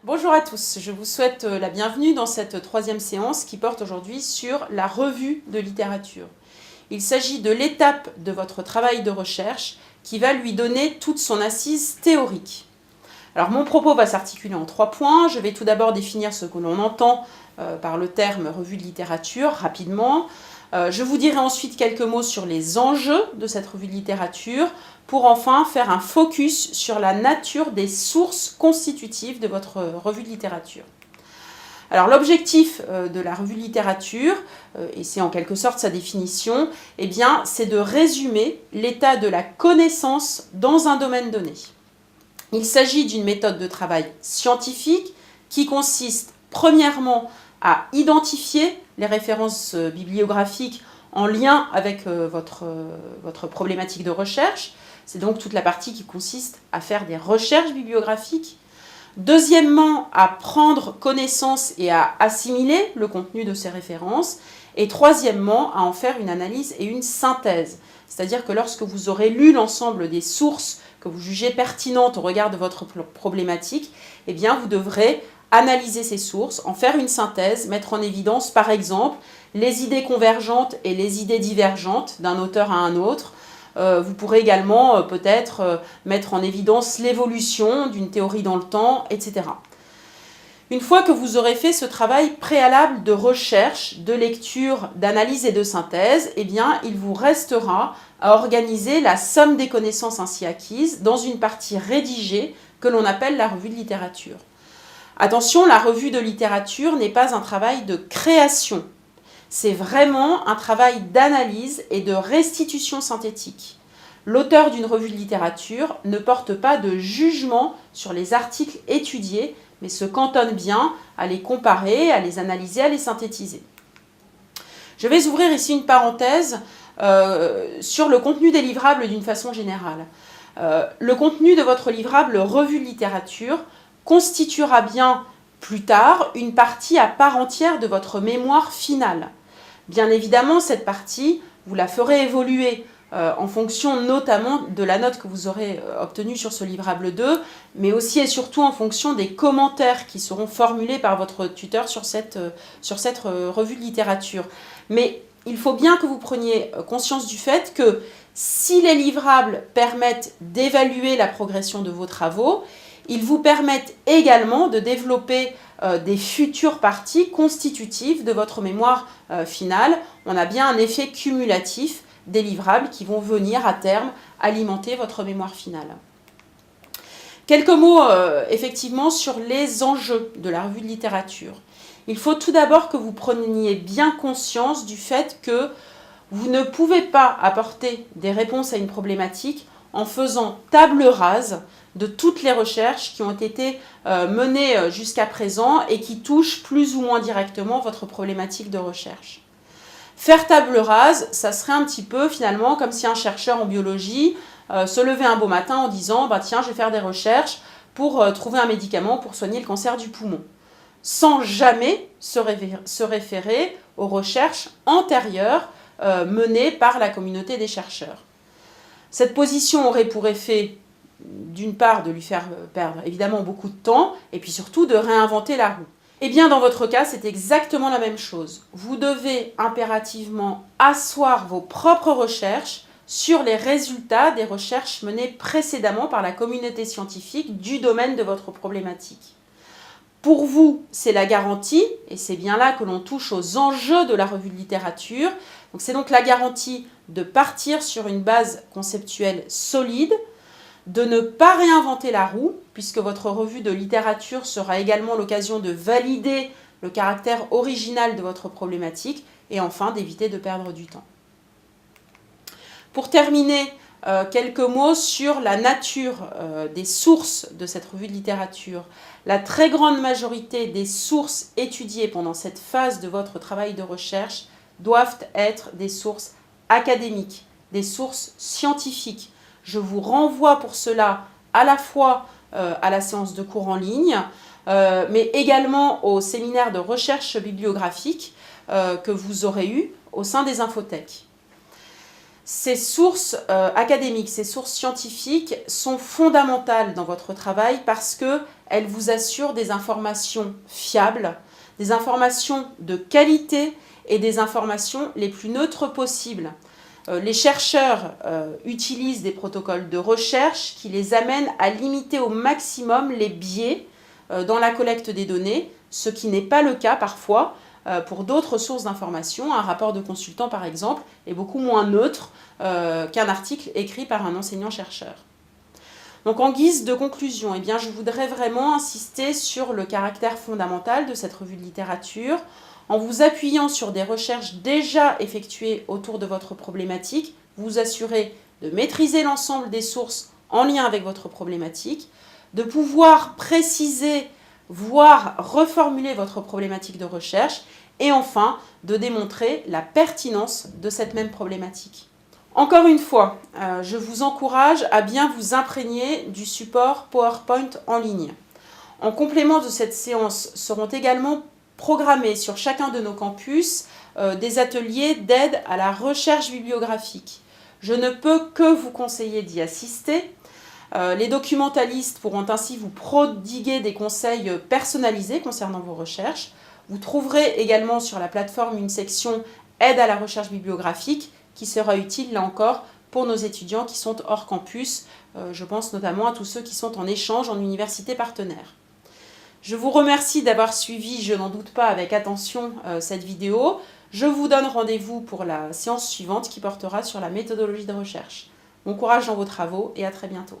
Bonjour à tous, je vous souhaite la bienvenue dans cette troisième séance qui porte aujourd'hui sur la revue de littérature. Il s'agit de l'étape de votre travail de recherche qui va lui donner toute son assise théorique. Alors mon propos va s'articuler en 3 points. Je vais tout d'abord définir ce que l'on entend par le terme revue de littérature rapidement. Je vous dirai ensuite quelques mots sur les enjeux de cette revue de littérature pour enfin faire un focus sur la nature des sources constitutives de votre revue de littérature. Alors l'objectif de la revue de littérature, et c'est en quelque sorte sa définition, eh bien, c'est de résumer l'état de la connaissance dans un domaine donné. Il s'agit d'une méthode de travail scientifique qui consiste premièrement à identifier les références bibliographiques en lien avec votre problématique de recherche. C'est donc toute la partie qui consiste à faire des recherches bibliographiques. Deuxièmement, à prendre connaissance et à assimiler le contenu de ces références. Et troisièmement, à en faire une analyse et une synthèse. C'est-à-dire que lorsque vous aurez lu l'ensemble des sources que vous jugez pertinentes au regard de votre problématique, eh bien vous devrez analyser ces sources, en faire une synthèse, mettre en évidence par exemple les idées convergentes et les idées divergentes d'un auteur à un autre. Vous pourrez également peut-être mettre en évidence l'évolution d'une théorie dans le temps, etc. Une fois que vous aurez fait ce travail préalable de recherche, de lecture, d'analyse et de synthèse, eh bien, il vous restera à organiser la somme des connaissances ainsi acquises dans une partie rédigée que l'on appelle la revue de littérature. Attention, la revue de littérature n'est pas un travail de création. C'est vraiment un travail d'analyse et de restitution synthétique. L'auteur d'une revue de littérature ne porte pas de jugement sur les articles étudiés, mais se cantonne bien à les comparer, à les analyser, à les synthétiser. Je vais ouvrir ici une parenthèse sur le contenu des livrables d'une façon générale. Le contenu de votre livrable revue de littérature constituera bien plus tard une partie à part entière de votre mémoire finale. Bien évidemment, cette partie, vous la ferez évoluer en fonction notamment de la note que vous aurez obtenue sur ce livrable 2, mais aussi et surtout en fonction des commentaires qui seront formulés par votre tuteur sur cette revue de littérature. Mais il faut bien que vous preniez conscience du fait que si les livrables permettent d'évaluer la progression de vos travaux, ils vous permettent également de développer des futures parties constitutives de votre mémoire finale. On a bien un effet cumulatif des livrables qui vont venir à terme alimenter votre mémoire finale. Quelques mots effectivement sur les enjeux de la revue de littérature. Il faut tout d'abord que vous preniez bien conscience du fait que vous ne pouvez pas apporter des réponses à une problématique en faisant table rase de toutes les recherches qui ont été menées jusqu'à présent et qui touchent plus ou moins directement votre problématique de recherche. Faire table rase, ça serait un petit peu finalement comme si un chercheur en biologie se levait un beau matin en disant « tiens, je vais faire des recherches pour trouver un médicament pour soigner le cancer du poumon », sans jamais se référer aux recherches antérieures menées par la communauté des chercheurs. Cette position aurait pour effet, d'une part, de lui faire perdre évidemment beaucoup de temps, et puis surtout de réinventer la roue. Eh bien, dans votre cas, c'est exactement la même chose. Vous devez impérativement asseoir vos propres recherches sur les résultats des recherches menées précédemment par la communauté scientifique du domaine de votre problématique. Pour vous, c'est la garantie, et c'est bien là que l'on touche aux enjeux de la revue de littérature. C'est donc la garantie de partir sur une base conceptuelle solide, de ne pas réinventer la roue, puisque votre revue de littérature sera également l'occasion de valider le caractère original de votre problématique, et enfin d'éviter de perdre du temps. Pour terminer, quelques mots sur la nature des sources de cette revue de littérature. La très grande majorité des sources étudiées pendant cette phase de votre travail de recherche doivent être des sources académiques, des sources scientifiques. Je vous renvoie pour cela à la fois à la séance de cours en ligne, mais également au séminaire de recherche bibliographique que vous aurez eu au sein des infothèques. Ces sources académiques, ces sources scientifiques sont fondamentales dans votre travail parce qu'elles vous assurent des informations fiables, des informations de qualité et des informations les plus neutres possibles. Les chercheurs utilisent des protocoles de recherche qui les amènent à limiter au maximum les biais dans la collecte des données, ce qui n'est pas le cas parfois pour d'autres sources d'informations. Un rapport de consultant, par exemple, est beaucoup moins neutre qu'un article écrit par un enseignant-chercheur. Donc en guise de conclusion, eh bien, je voudrais vraiment insister sur le caractère fondamental de cette revue de littérature, en vous appuyant sur des recherches déjà effectuées autour de votre problématique, vous assurez de maîtriser l'ensemble des sources en lien avec votre problématique, de pouvoir préciser, voire reformuler votre problématique de recherche, et enfin de démontrer la pertinence de cette même problématique. Encore une fois, je vous encourage à bien vous imprégner du support PowerPoint en ligne. En complément de cette séance seront également programmés sur chacun de nos campus des ateliers d'aide à la recherche bibliographique. Je ne peux que vous conseiller d'y assister. Les documentalistes pourront ainsi vous prodiguer des conseils personnalisés concernant vos recherches. Vous trouverez également sur la plateforme une section aide à la recherche bibliographique qui sera utile là encore pour nos étudiants qui sont hors campus. Je pense notamment à tous ceux qui sont en échange en université partenaire. Je vous remercie d'avoir suivi, je n'en doute pas, avec attention cette vidéo. Je vous donne rendez-vous pour la séance suivante qui portera sur la méthodologie de recherche. Bon courage dans vos travaux et à très bientôt.